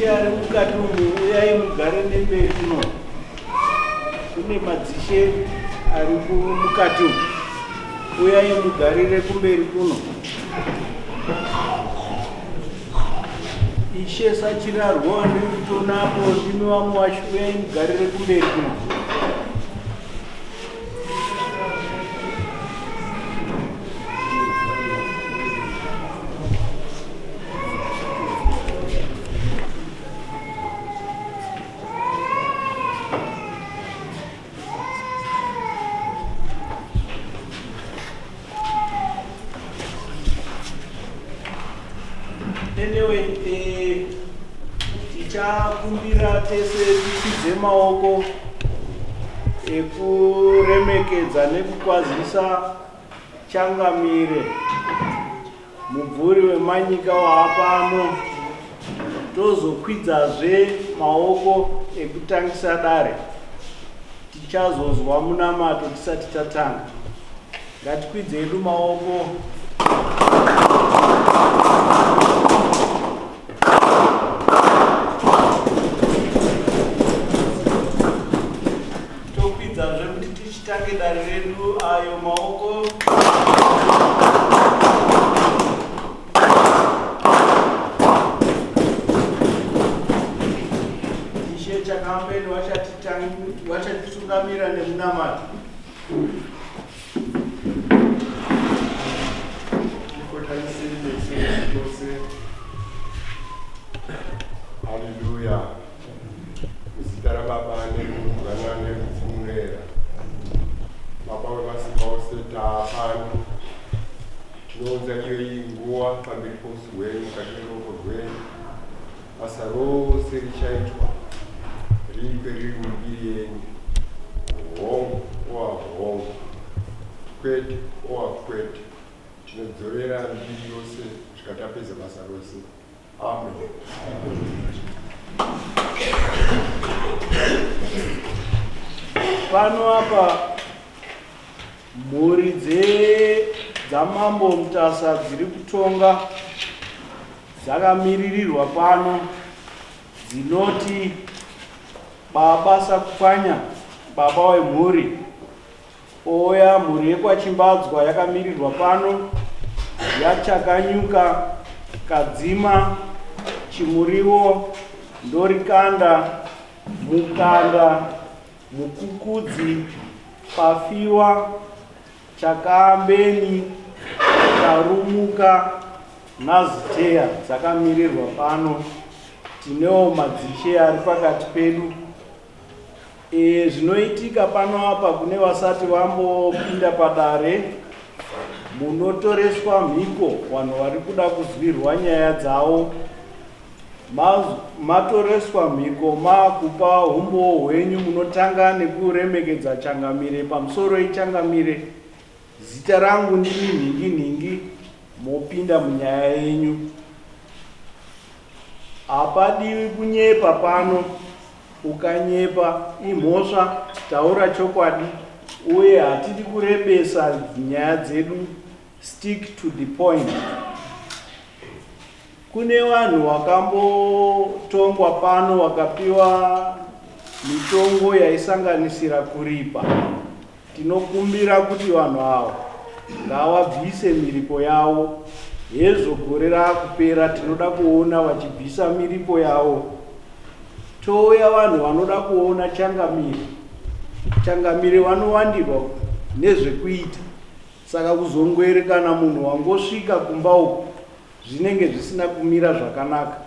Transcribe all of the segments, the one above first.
madzishe ari mukati umu, uyai mugare nemberi kuno. Kune madzishe ari mukati umu, uyai mugarire kumberi kuno. Ishe sachirarwa ndikutonapo ndimi wamwe wacho, uyai mugarire kumberi kuno. Anyway, tichakumbira tese tichidze maoko ekuremekedza nekukwazisa Changamire, mubvuri wemanyika waapano. Tozokwidzazve maoko ekutangisa dare. Tichazozwa munamato tisati tatanga. Ngatikwidze edu maoko. Titange dare redu ayo maoko. Ishe Chakambeni wachatitungamira nemunamato. Hallelujah. Zita raBaba neMwana neMwenyezi Mungu. Baba wemasika ose taapano, tinounza iyo iyi nguva pamberi pomusi hwenyu mukati meruoko rwenyu. Basa rose richaitwa riri periri mumbiri yenyu, hongu owa hongu, kwete owa kwete. Tinodzorera mbiri yose kusvika tapedza basa rose. Amen. Pano apa mhuri dzamambo Mutasa dziri kutonga dzakamiririrwa pano, dzinoti baba Sakupfanya, baba wemhuri. Oya mhuri yekwaChimbadzwa yakamirirwa pano, yaChakanyuka, Kadzima, Chimuriwo, Ndorikanda, Mukanda, Mukukudzi, Pafiwa, Chakambeni, Karumuka naZiteya dzakamirirwa pano. Tinewo madzishe ari pakati pedu. Zvinoitika pano apa kune vasati vambopinda padare, munotoreswa mhiko vanhu vari kuda kuzwirwa nyaya dzavo. Matoreswa mhiko makupa umbowo hwenyu, munotanga nekuremekedza Changamire. Pamusoro iChangamire, zita rangu ndini nhingi, mopinda munyaya yenyu. Hapadiwi kunyepa pano. Ukanyepa imhosva, taura chokwadi, uye hatidi kurebesa nyaya dzedu. Stick to the point. Kune vanhu vakambotongwa pano vakapiwa mitongo yaisanganisira kuripa. Tinokumbira kuti vanhu ava ngavabvise miripo yavo. Hezvo gore rakupera, tinoda kuona vachibvisa miripo yavo. Touya vanhu vanoda kuona Changamire. Changamire vanowandirwa nezvekuita. Saka kuzongwere kana munhu wangosvika kumba uku zvinenge zvisina kumira zvakanaka.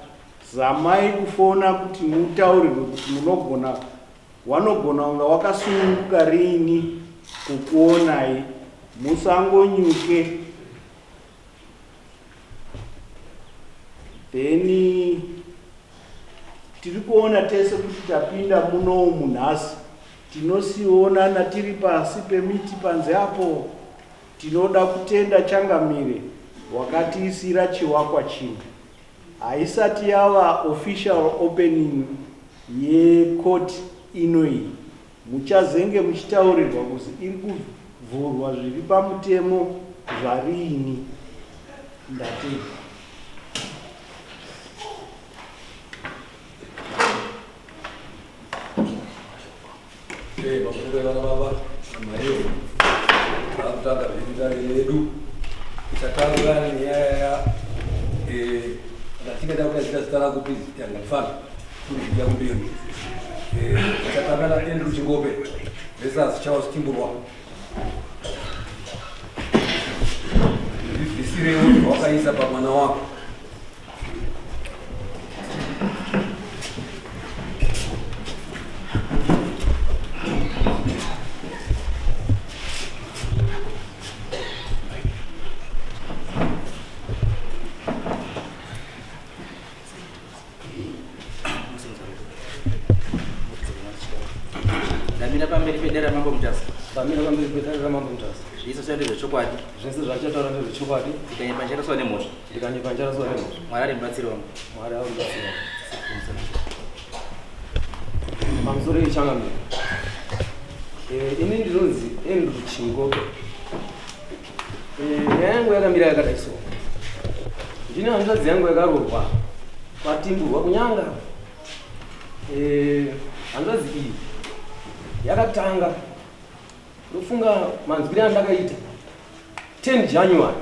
Zamai kufona kuti mutaurirwe kuti wanogona kunga wakasununguka riini kukuonai. Musangonyuke. Then tiri kuona tese kuti tapinda munomu nhasi. Tinosiona tiri pasi pemiti panze apo. Tinoda kutenda Changamire wakatiisira chiwakwa chino. Haisati yava official opening yecourt inoi. Muchazenge muchitaurirwa kuti iri kuvhurwa zviri pamutemo zvariini. Ndatenda. Pakutoka baba amayo. Akutanga vizitari yedu. Chatanga ni ya katika dawa ya stara kupi yanga mfano kuri ya mbili. Chatanga na Andrew Chingobe. Besa chao Kimburwa. Visire wakaisa pa mwana wako. Damina pamberi pedera mambo Mutasa. Damina pamberi pedera mambo Mutasa. Izvo zvandizvo chokwadi. Zvese zvachataura ndezvechokwadi. Tikanyepanjara nemoto. Tikanyepanjara nemoto. Mwari ari mubatsiri wangu. Mwari ari mubatsiri wangu. Pamusoro yechangamiro. Ini ndinonzi Andrew Chingobe. Nyaya yangu yakamira yakadai so. Ndine hanzvadzi yangu yakaroorwa kwatimburwa kunyanga. Hanzvadzi iyi yakatanga ndofunga manzwire andakaita 10 January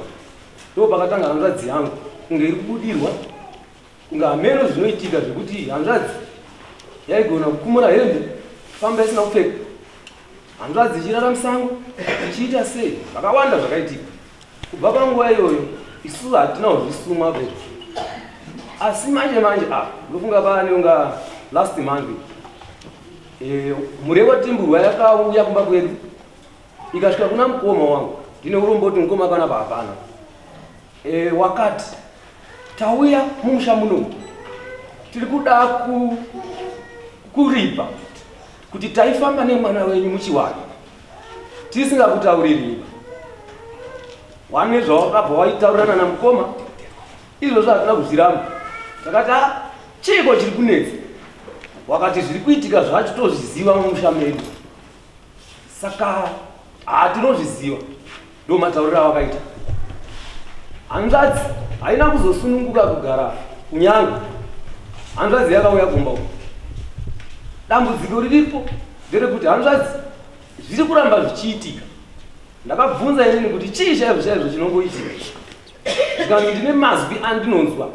ndo pakatanga hanzvadzi yangu kunge iri kubudirwa kunge hameno zvinoitika zvekuti hanzvadzi yaigona kukumura hembe famba isina kupfeka hanzvadzi ichirara musango ichiita sei zvakawanda zvakaitika kubva panguva iyoyo isusu hatina kuzvisuma bezvo asi manje ndofunga pane unga last month mureva Timburwa yakauya kumba kwedu ikasvika kuna mukoma wangu ndine uromboti mukoma kana hapana wakati tauya mumusha munomu tiri kuda kuripa kuti taifamba nemwana wenyu muchiwani tisingakutauriri wane zvawakabva waitaurirana namukoma izvozvo hatina kuzviramba takati chiko chiri kunetsa wakati zviri kuitika zvacho tozviziva mumusha medu saka hatinozviziva ndo matauriro awakaita hanzvadzi haina kuzosununguka kugara kunyanga hanzvadzi yakauya kumba uko dambudziko riripo nderekuti hanzvadzi zviri kuramba zvichiitika ndakabvunza inini kuti chii chaizvo chinongoitika ndikanzi ndine mazwi andinonzwa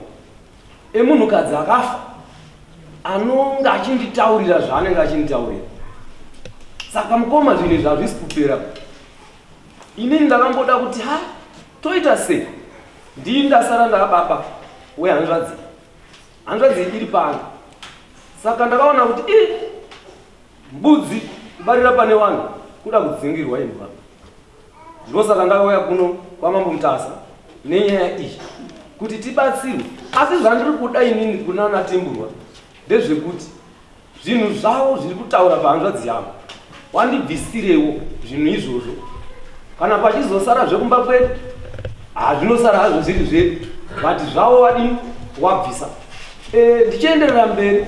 emunhukadzi akafa anonga achinditaurira zvaanenge achinditaurira saka mukoma zvinhu izvi hazvisi kupera inini ndakamboda kuti toita sei ndii ndasara ndababa wehanzvadzi hanzvadzi iri pano saka ndakaona kuti mbudzi kubarira pane vanhu kuda kudzingirwa imbwa ndosaka ndakauya kuno kwamambo Mutasa nenyaya iyi kuti tibatsirwe asi zvandiri kuda inini kuna Natimburwa ndezvekuti zvinhu zvavo zviri kutaura pahanzvadzi yangu wandibvisirewo zvinhu izvozvo kana pachizosara zvekumba kwedu zvinosara hazvo zviri zvedu vati zvavo wadini wabvisa ndichienderera mberi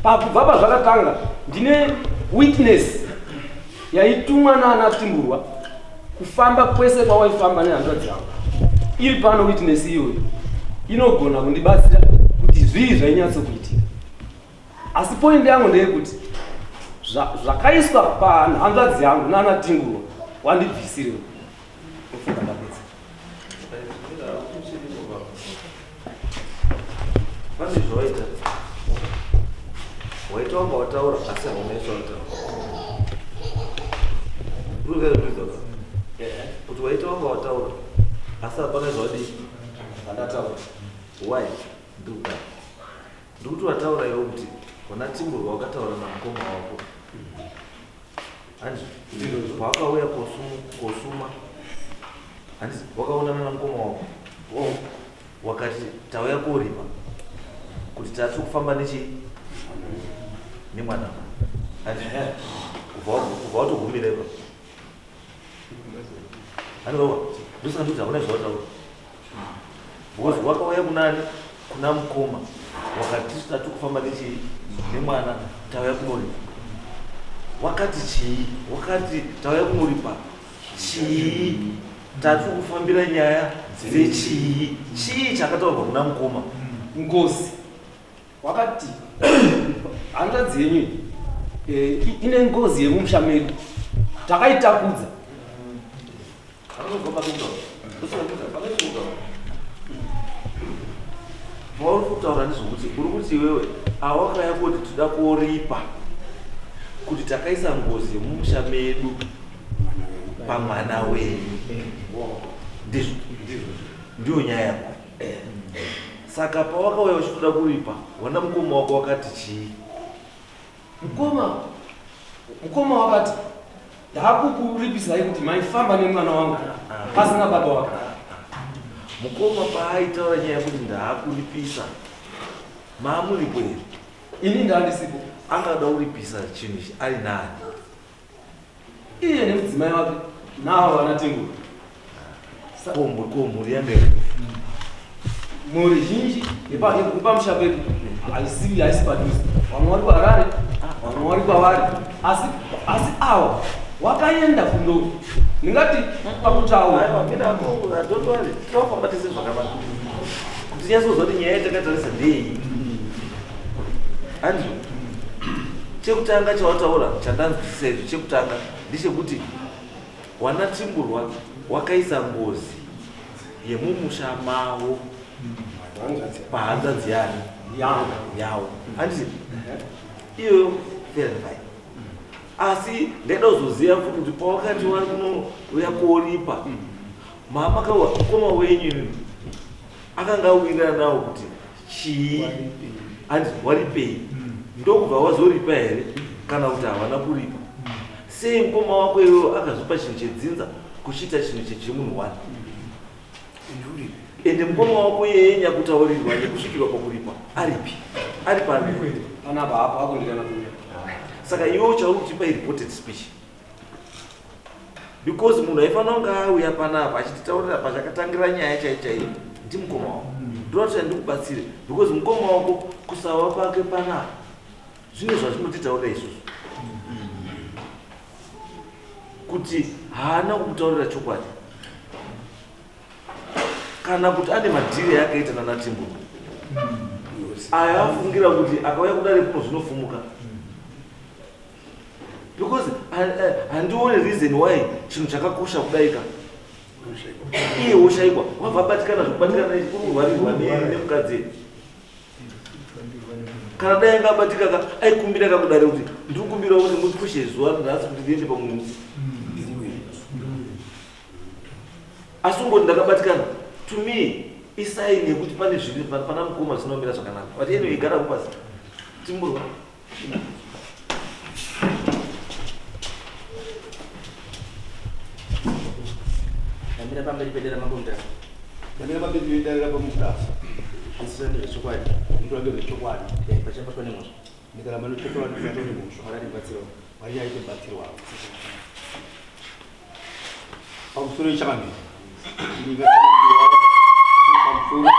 pakubva pazvakatanga ndine witness yaitumwa naanatimburwa kufamba kwese kwawaifamba nehanzvadzi yangu iri pano witness iyoyo inogona kundibatsira kuti zvii zvainyatsokuitika asi point yangu ndeyekuti zvakaiswa pahanzvadzi yangu naanatimburwa wandibvisirewo ofunga ndapedza pane zvawaita waita wanga wataura asi haunaiswa kutaura kuti waita wanga wataura asi hapana zvawadi andataura why ndikuti wataura iwo kuti wanatimburwa wakataura namukoma wako handiti pawakauya kosuma handiti wakaonana namukoma wako wakati tauya koripa kuti tati kufamba nemwana kubva watogumirepa hani baba ndosaka ndikuti hakuna zvawataura because wakauya kunani kuna mukoma wakati tati kufamba nemwana tauya kunoripa wakati chii wakati tauya kunoripa chii tati kufambira nyaya dzechii chii chakataurwa kuna mukoma ngozi wakati hanzvadzi yenyu ine ngozi yemumusha medu takaitakudza. Mauri kutaura nezvokuti uri kuti iwewe awakaya kuti toda kuoripa kuti takaisa ngozi yemumusha medu pamwana wenyu. Ndiyo nyaya yako. Saka pawakauya uchitoda kuripa, wana mukoma wako wakati chii? Mukoma wakati ndakukuripisa kuti maifamba nemwana wangu pasina baba wako. Mukoma paaitaura nyaya yekuti ndaakuripisa, maamuripo here? Ini ndandisipo. Angada kuripisa chinhu ichi ari nani? Iye nemudzimai wake navo vana Tenguru. Mhuri yange here? Mhuri zhinji yepamusha pedu haisi padhuze. Vamwe vari kuHarare, vamwe vari kwavari. Asi ava wakaenda kundo ndingati pakutaura. Tinofamba tese zvakanaka kuti tinyatsozwa kuti nyaya yatakatarisa ndei. Andrew, chekutanga chawataura chandanzwisisa izvo chekutanga ndechekuti wana Timburwa wakaisa ngozi yemumusha mavo pahanzvadzi yavo. Handiti iyo verify. Asi ndaida kuzoziva futi kuti pawakati wari kunouya kuoripa, mukoma wenyu akanga awirirana nawo kuti chii? Handiti waripei? Ndokubva wazoripa here kana kuti havana kuripa? Sei mukoma wako iwewo akazopa chinhu chedzinza kuchiita chinhu chechimunhu wani? Ende mukoma wako iyeye nyakutaurirwa nekusvikirwa pakuripa aripi? Ari pari? Panapa hapo hakundikana kuya. Saka iwe uchauri kuchipa reported speech. Because munhu aifanira kunge auya panapa achititaurira pachakatangira nyaya chaiyo ndi mukoma wako. Ndoti ndikubatsire because mukoma wako kusawa pake panapa zvine zvazvinotitaurira isusu. Kuti haana kumutaurira chokwadi. Kana kuti ane madhiri yakaita nana Timburwa. Aya afungira kuti akauya kudare kuno zvinofumuka. Because handione reason why chinhu chakakosha kudaika iye woshaikwa wabva batikana zvokubatikana nechikurwarirwa nemukadzi. Kana dai anga abatika aikumbira kakudare kuti ndikumbirawo kuti mupushe zuva nhasi kuti ndiende pamwe musi. Asi ungoti ndakabatikana to me isaini yekuti pane zviri pana mukoma zvinomira zvakanaka. But anyway igara kupasi Timburwa. Ndamira pamberi pedera makomutasa. Ndamira pamberi pedera pamutasa. Ndisisa ndezvechokwadi. Ndinoda zvechokwadi. Pachambotwa nemuzvo. Ndikaramba nochokwadi ndisatori muzvo. Wakatibatsirawo. Wari yaite batsirwa. Pamusoro yechamambiri. Ndingatangira pamusoro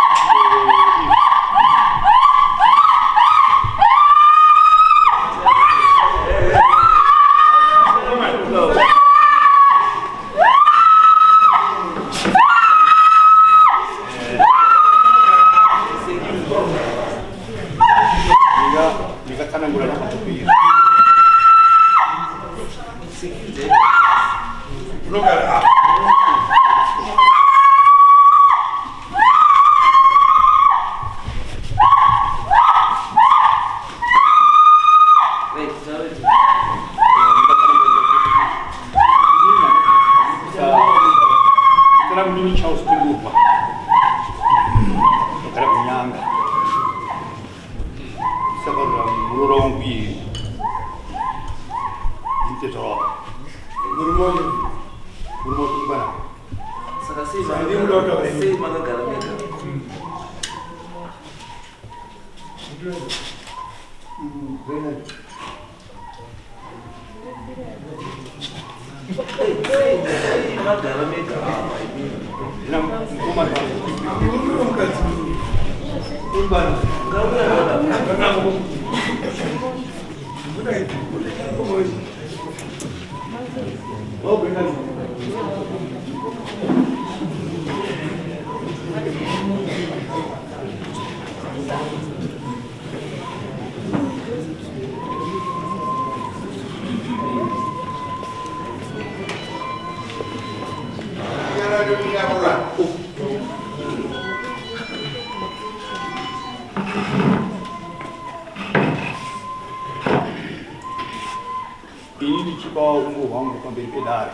ini ndichipa umbo hwangu pamberi pedare.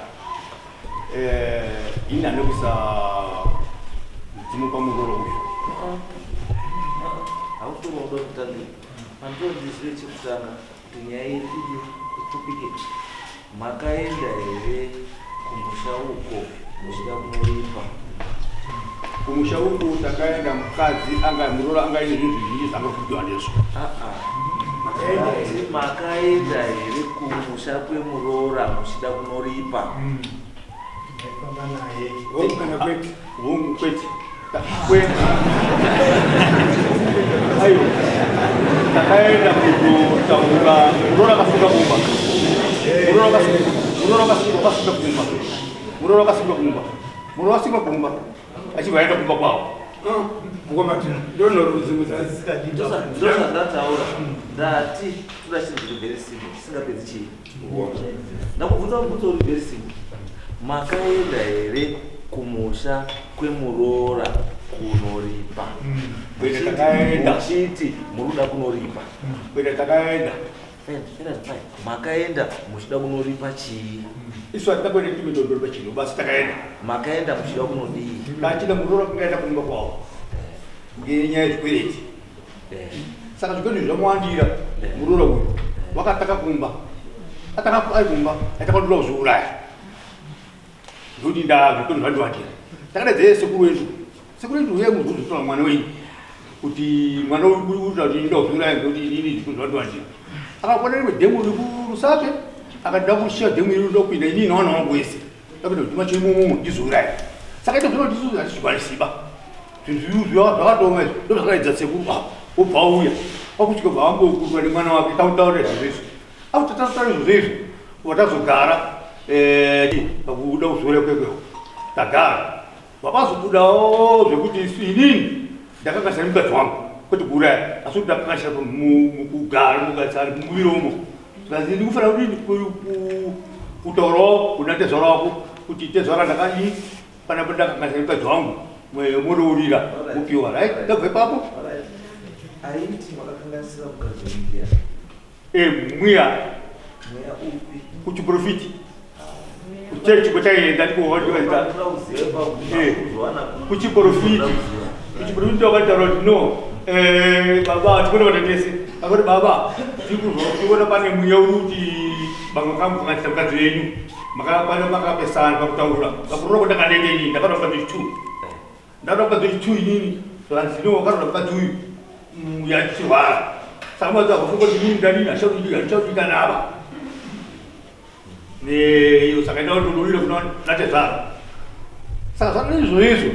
Ini anobvisa mudzimu pamuroro uyu. hautonoda kutanga pandonzizire chekutanga kuti nyaya iri itopike makaenda here kumusha uko muchida kunorimba Kumusha uko takaenda mukadzi anga muroro anga ine zvinhu zvizhinji zvaangakupiwa ndezvo. makaenda here kumusha kwemurora muchida kunoripa Hongu kwete. Ayo. Takaenda kutaura muroro akasunga kumba. Muroro akasunga kumba. Achivaenda kumba kwavo. ndosandataura ndati toda chinhu chiri very simple chisingapedzi chii ndakubvunza mubvunzo uri very simple makaenda here kumusha kwemurora kunoripa muchiti muruda kunoripa makaenda muchida kunoripa chii Isu hatakwenda timidondoro chino basi takaenda. makaenda muchida kunodii Kachida muroro kungaenda kumba kwavo. Ngenyaya yezvikwereti. Saka zvikwereti zvamwandira muroro uyu wakataka kumba. Ataka ari kumba atakadura kuzviuraya. Ndoti zvikwereti zvandivandira. Takadedzere sekuru wedu. Sekuru wedu uye muzvuzvitora mwana wenyu kuti mwana uyu kuti ndoda kuzviuraya ngekuti ini zvikwereti zvandivandira. Akakona rimwe dhemu riri kurusape akada kushiya dhemu iri ndopinda ini nawana wangu wese. Ndakuti ndima chimomo ndizouraya. Saka ito zvino ndisuzi hatichikwanisiba. Zvinhu zvakatoma izvo ndozvakaedza sekuru obva auya pakusvika bva ambokurwa nemwana wake tautaurira zvizvezvo akuti tautaura izvozvezvo watazogara pakuda kuzora kwekweho tagara vapazobudawo zvekuti inini ndakakashira mukadzi wangu kwete kuuraya asi kuti ndakakashira mukugara mukadzi ari mumuviri umo zikazi ndikufanira kuti kutaurawo kuna tezvara wako kuti tezvara ndakadii pana ndakakashira mukadzi wangu munourira kupiwa right ndabve papo aiti makakanganisira mukadzi wemuya mweya upi kuchiprofiti kuchechi kwataienda ndikowaita kuchiprofiti ndakataura kuti no baba tikona vatengese akati baba tikona pane mweya uri kuti bamwe kamukanganisira mukadzi wenyu makapesana pakutaura pakurora kuti ndakanenge inini ndakatoa mukadzi wechitu ndakatoa mukadzi wechitu inini zvanzino wakatoa mukadzi uyu yachirwara saka maza kufunga kuti inini ndanini achaudika nava saka enda kundodurira kuna natezvaro saka zvanei izvozvo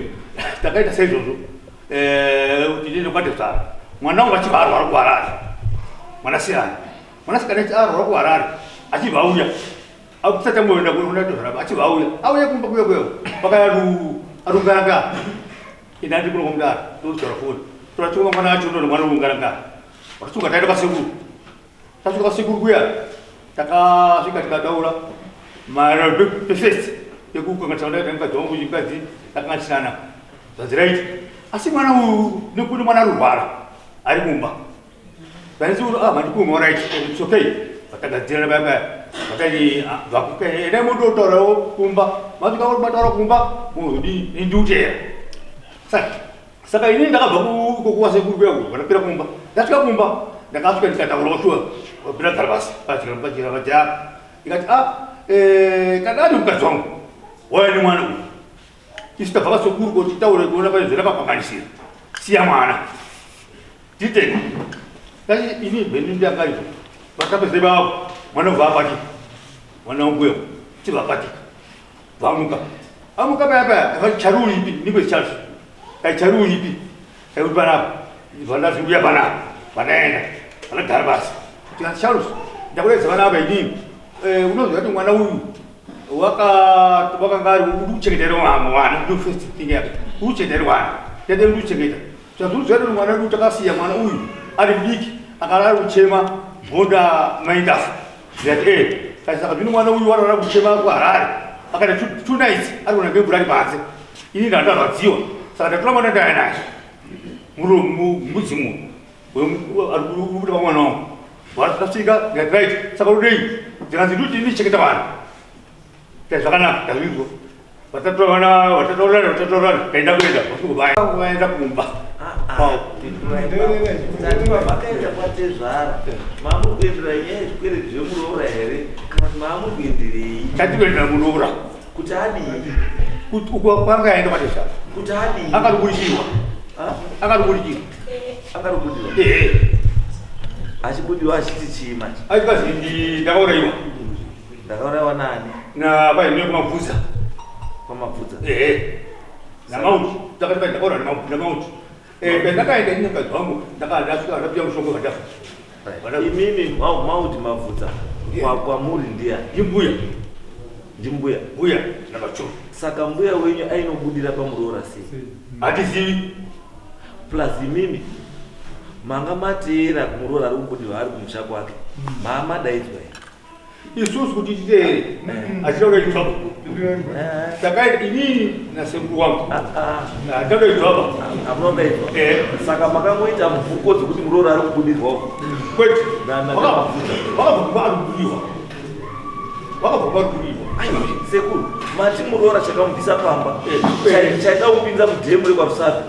takaita saizvozvo kuti ndiende kwatezvaro mwana wangu achibva arwara kuharare mwanasikana arwara kuharare achibva auya akusati amboenda kunatezvaro achibva auya kumba kuya kuya pakaarunganga indati kuno kumudara ndotaura foni toratunga mwana wacho ndo mwana urungaranga watatunga taenda kwasekuru tasvika kwasekuru kuya takasvika tikataura maererano pefest yekukanganisana ndaita mukadzi wangu mukadzi takanganisirana zvaziraiti asi mwana uyu nekuti mwana arurwara ari kumba zvanisiuno mandikuma oraiti its okay vatagadzirana payapaya vatati endai mondotaurawo kumba masvika mataura kumba muzodi indiutera saka inini ndakabva kuwasekuru kuya vandapira kumba ndasvika kumba ndakasvika ndikataurawo shuwa wapira dharabasi pachira vajaa ikati kadani mukadzi wangu wauya nemwana uyu isu tabva kwasekuru kuti taure kuona pane zvandakapanganisira siya mwana titeni kasi ini bheni ndiangarizo vatapezei vavo mwana ubva apatika mwana wanguyo chibva apatika vamuka amuka payapaya akati chari uripi ndiko chacho chari uripi kuti panapa vandazviuya panapa vanaenda vanagara basi tikati charles ndakuredza vana apa inini unoziva kuti mwana uyu wakanga ari uruchengetera mwana ndo first thing yake uruchengetera mwana tete uruchengeta zvazviuziva kuti mwana uyu takasiya mwana uyu ari mudiki akara ari kuchema mhonda maindafu zvikati saka zvino mwana uyu warara kuchema kuharare akaita 2 nights ari kuona ngemvura ari panze ini ndandarwadziwa saka ndatora mwana ndaya naye mudzimu arikubuda pamwana wangu Wasika right sakurudi zinaziduti ni cheketa bana tezakana tawigo watatorana kaenda kwenda kusubaya waenda kumba tatiwa vakaenda kwatezvara mamukuendera nyaya zvikwere zvemuroora here kana kuti mamukuenderei tatikwendera muroora kuti adii kwakaenda kwatezvara kuti adii akarikurishiwa achibudiwa achiti chima achikazi ndakaurayiwa nani na vaine kumabvudza kwamabvudza namauti takati vai ndakaura namauti pendakaenda ine mukadzi wangu ndakasvika ndapiya mushongo kadafa imimi mauti mabvudza kwamuri ndiya ndimbuya namacho saka mbuya wenyu ainobudira pamuroora sei hatizivi plus imimi manga mateera kumuroora ari kubudirwa ari kumusha kwake maamadaidzwa isusu kuti titeere achitauraitwaba saka inini nasekuru wangu ndauraitwaba amunodaidzwa saka makangoita mvuko dzekuti muroora ari kubudirwawo kwete vakabva varikudiwa sekuru mati muroora chakamubvisa pamba chaida kupinza mudhemu rekwarusapi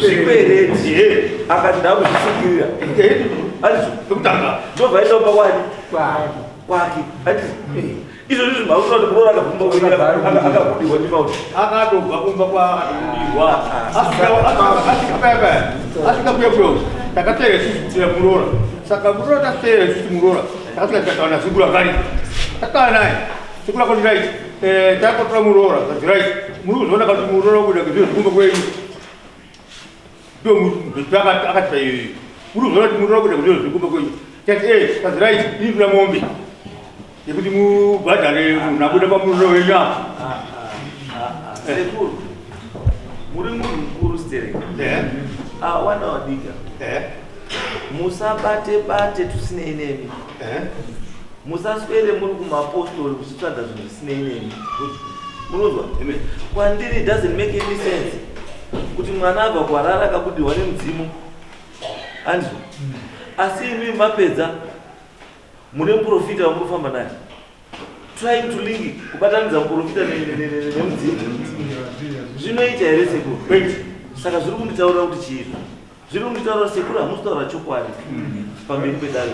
zvikwereti akati ndakuzvisungirira ekutanga ndobva aidaumba kwani kwake ati izvozvi zvimauta kuti muroora akabudirwa ndimauti akatobva kumba kwaakabudirwa asvikapuyapuya takateera isusu kutira muroora saka muroora tateera isusu muroora takasvika takawana zikuru akari takaa naye zikuru akoti right takatora muroora kati right muri kuzoona kuti muroora kuda kuzviro zvikumba kwenyu ndo akati paiyoyo muri kuzoona kuti muroora kuda kuzviro zvikumba kwenyu tati kati right ini kuda mombe yekuti mubhadhare munhu abuda pamuroora wenyu apa sekuru muri munhu mukuru stereka awana wadika musabate tusinei nemi musaswere muri kumapostori kuchitsvaga zvinhu zvisinei nemi munonzwa kwandiri doesn't make any sense kuti mwana abva kwarara akabudirwa nemudzimu anzwa asi imi mapedza mune muprofita wamuri kufamba naye trying to link kubatanidza muprofita nemudzimu zvinoita here sekuru saka zviri kunditaurira kuti chiizvo zviri kunditaurira sekuru hamusi taura chokwadi pamberi pedare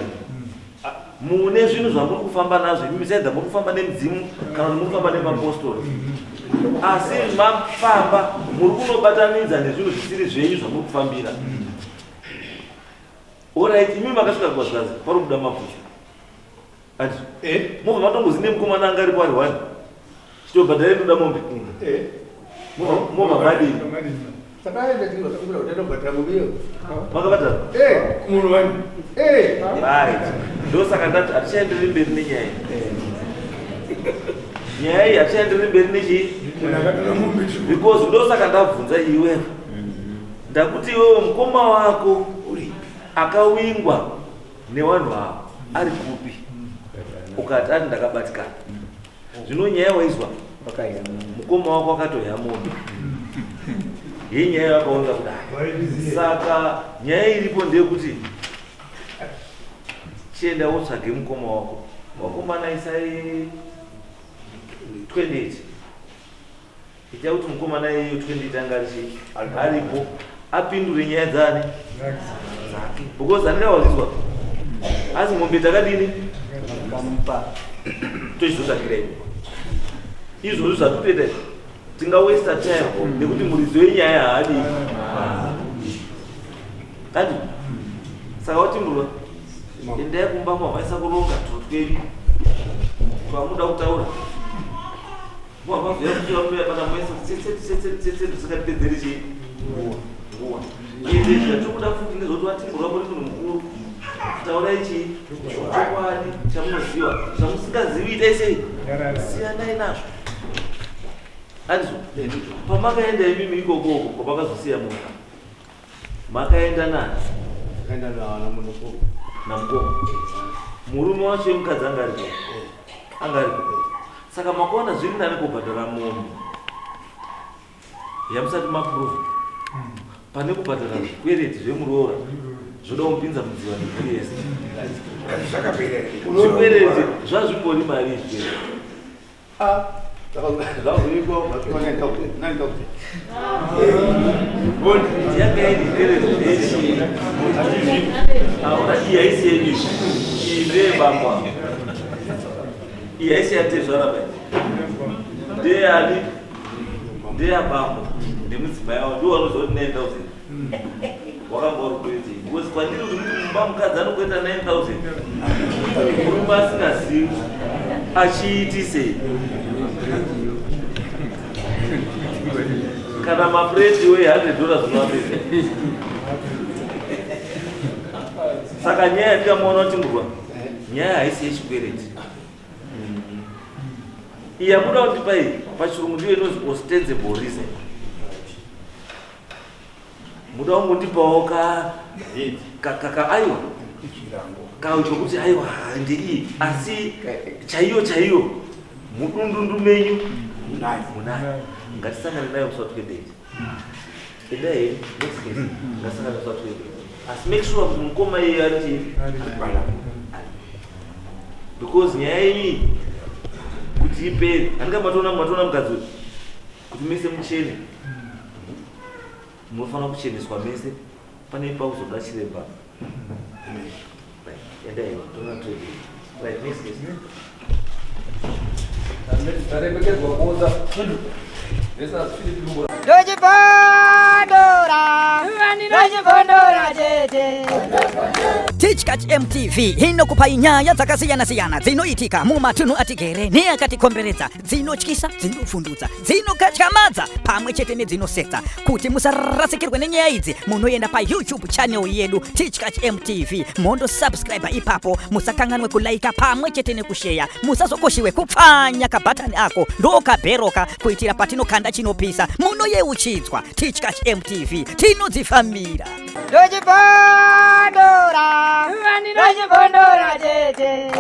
mune zvinhu zvamuri kufamba nazvo imi saidza muri kufamba nemudzimu kana kuti muri kufamba nemapostori asi mafamba muri kunobatanidza nezvinhu zvisiri zvenyu zvamuri kufambira orit imi makasvika kwazvazi pari kuda mabvudza ati mobva matombozi nemukomana anga aripo ari 1 chitobhadhare ndoda mombe mobva madini makabhadhara ndosaka ndati hatichaendereri mberi nenyaya nyaya iyi hatichaendereri mberi nechii because ndosaka ndabvunza iwewe ndakuti iwewe mukoma wako akawingwa nevanhu avo ari kupi ukati ati ndakabatikana zvino nyaya waizwa mukoma wako akatoya mombe hii nyaya yakaonza kudai saka nyaya iripo ndeyekuti chienda wotsvage mukoma wako wakomana isai 28 itai kuti mukomana iyeyo 28 anga aripo apindure nyaya dzani dzake because andikawazizwa asi mombe takadini tochizotsvakirei izvozvo zvatutoita tingawesta time nekuti muridzo wenyaya haadi ati saka watimburwa endai kumba mavaisa kuronga tutweri twamuda kutaura mavazoyakutoyabana maisa tusikatipedzeri chii nguva ende zvatikuda futi nezvoti watimburwa muri munhu mukuru taurai chii chokwadi chamunoziva zvamusingazivi itai sei siyanai nazvo andizvo pamakaenda imimi ikokoko kwamakazosiya munhu makaenda nani namukoma murume wacho wemukadzi angariko saka makaona zviri nani kubhadhara mombe yamusati maprova pane kubhadhara zvikwereti zvemuroora zvoda kupinza mudziwa nemhuri yese. Zvakaperera. Zvikwereti zvazvimbori mari zvikwereti. Zvazviriko mazvikwa 9,000. Yakaidi zvikwereti zvechi. Hauna iyi haisi yedu. Iyi ndeyebamba. Iyi haisi yatezvara bai. Ndeyani? Ndeyabamba. Ndemudzimai wavo ndiwo vanozoti 9,000. Wakambori kwete. Because kwandiri kuti mumba mukadzi anokuita 9,000. Murume asingazivi achiiti sei. Kana mapureti we$100 unovapedza. Saka nyaya yatikamuona kuti ngurwa nyaya haisi yechikwereti. Iyi yamuda kuti pai pachirungu ndiyo inonzi ostensible reason. Muda wangu ndipawo kaka aiwa kawo chokuti aiwa ndi iyi asi chaiyo mudundundu menyu munayo ngatisangane nayo musati kwedeti. Endai next case ngatisangane musati kwedeti. Asi make sure kuti mukoma iye ari because nyaya iyi kuti ipere andika matona mukadzi kuti mese muchene munofana kucheneswa mese pane pauzoda chiremba. Endai don't trade. Right, next case. Taremekezwa kuoza. Esa Philip Lumbo. Dojipondora jeje. Tichkach MTV inokupa nyaya dzakasiyana-siyana dzinoitika mumatunhu atigere neakatikomberedza, dzinotyisa, dzinofundutsa, dzinokatyamadza pamwe chete nedzinosetsa. Kuti musarasikirwe nenyaya idzi munoenda pa YouTube channel yedu Tichkach MTV, mondo subscribe ipapo, musakanganwe kulaika pamwe chete nekushare, musazokoshiwe kupfanya kabhatani ako ndokabheroka kuitira patinokanda chinopisa munoyeuchidzwa. Tichkach MTV tinodzifambira. Dojipondora jeje.